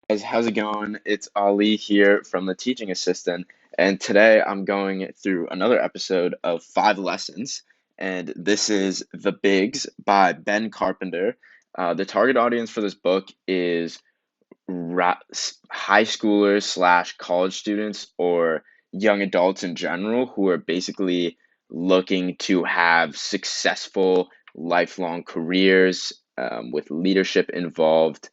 Guys, how's it going? It's Ali here from the teaching assistant, and today I'm going through another episode of Five Lessons, and this is The Bigs by Ben Carpenter. The target audience for this book is high schoolers slash college students or young adults in general who are basically looking to have successful lifelong careers with leadership involved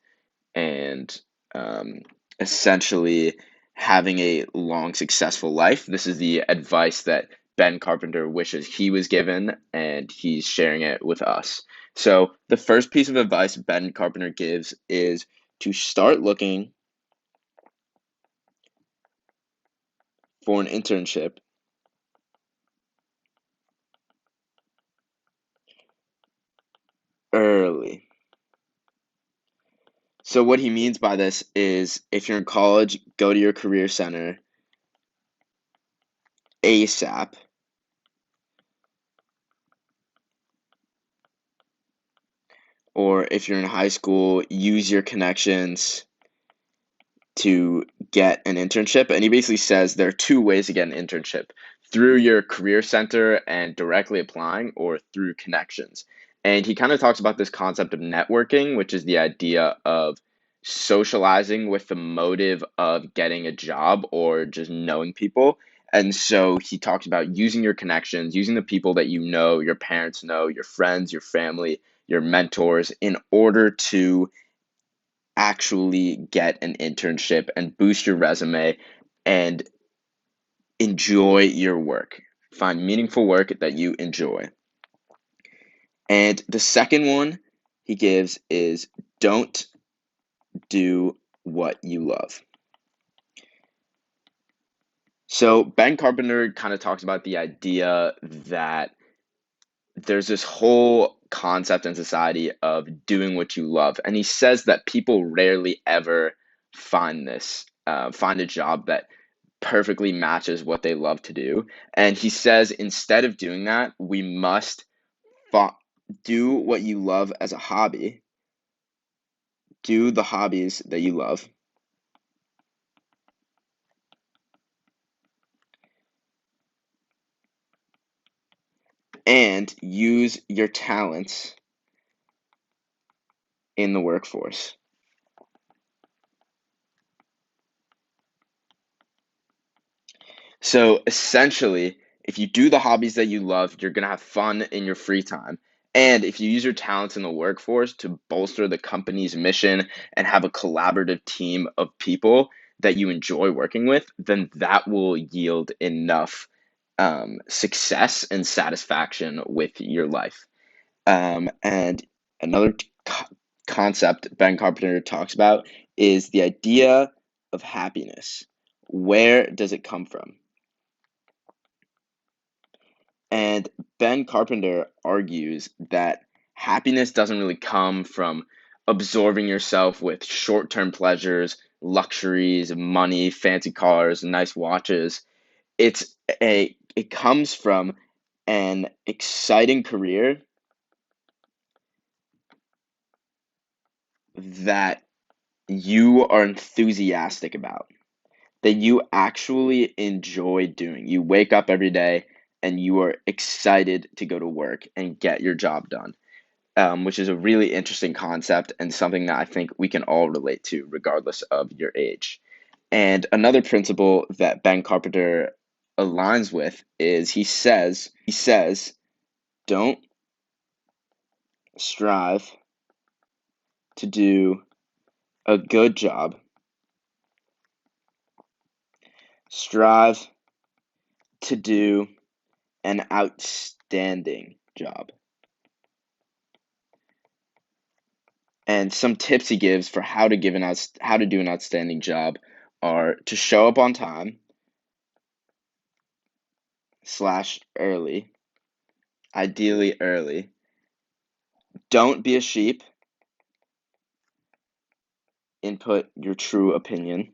and um, essentially having a long, successful life. This is the advice that Ben Carpenter wishes he was given, and he's sharing it with us. So, the first piece of advice Ben Carpenter gives is to start looking for an internship early. So, what he means by this is if you're in college, go to your career center ASAP. Or if you're in high school, use your connections to get an internship. And he basically says there are two ways to get an internship: through your career center and directly applying, or through connections. And he kind of talks about this concept of networking, which is the idea of socializing with the motive of getting a job or just knowing people. And so he talks about using your connections, using the people that you know, your parents know, your friends, your family, your mentors, in order to actually get an internship and boost your resume and enjoy your work. Find meaningful work that you enjoy. And the second one he gives is don't do what you love. So Ben Carpenter kind of talks about the idea that there's this whole concept in society of doing what you love. And he says that people rarely ever find a job that perfectly matches what they love to do. And he says instead of doing that, we must fo- do what you love as a hobby, do the hobbies that you love, and use your talents in the workforce. So essentially, if you do the hobbies that you love, you're going to have fun in your free time. And if you use your talents in the workforce to bolster the company's mission and have a collaborative team of people that you enjoy working with, then that will yield enough success and satisfaction with your life. And another concept Ben Carpenter talks about is the idea of happiness. Where does it come from? And Ben Carpenter argues that happiness doesn't really come from absorbing yourself with short term pleasures, luxuries, money, fancy cars, nice watches. It comes from an exciting career that you are enthusiastic about, that you actually enjoy doing. You wake up every day and you are excited to go to work and get your job done, which is a really interesting concept and something that I think we can all relate to, regardless of your age. And another principle that Ben Carpenter aligns with is he says, don't strive to do a good job, strive to do an outstanding job. And some tips he gives for how to do an outstanding job are to show up on time slash early, ideally early. Don't be a sheep. Input your true opinion.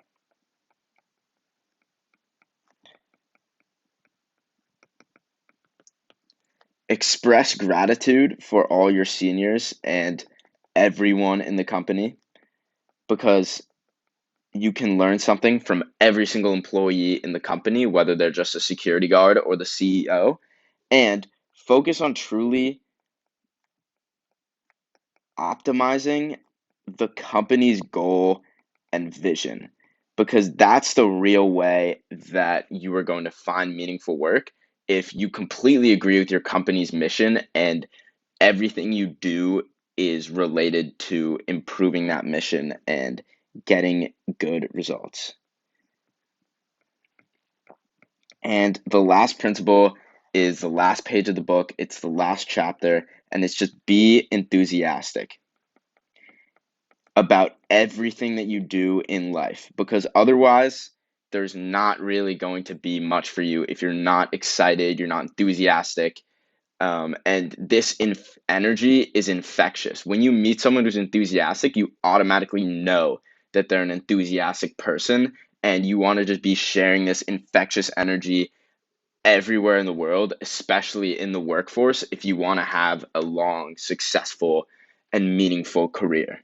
Express gratitude for all your seniors and everyone in the company, because you can learn something from every single employee in the company, whether they're just a security guard or the CEO, and focus on truly optimizing the company's goal and vision, because that's the real way that you are going to find meaningful work. If you completely agree with your company's mission and everything you do is related to improving that mission and getting good results. And the last principle is the last page of the book. It's the last chapter, and it's just be enthusiastic about everything that you do in life, because otherwise, there's not really going to be much for you if you're not excited, you're not enthusiastic. And this energy is infectious. When you meet someone who's enthusiastic, you automatically know that they're an enthusiastic person, and you want to just be sharing this infectious energy everywhere in the world, especially in the workforce, if you want to have a long, successful, and meaningful career.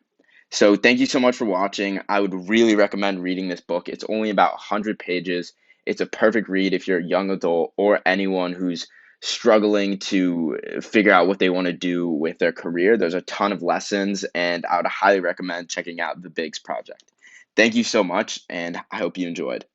So, thank you so much for watching. I would really recommend reading this book. It's only about 100 pages. It's a perfect read if you're a young adult or anyone who's struggling to figure out what they want to do with their career. There's a ton of lessons, and I would highly recommend checking out the Bigs Project. Thank you so much, and I hope you enjoyed.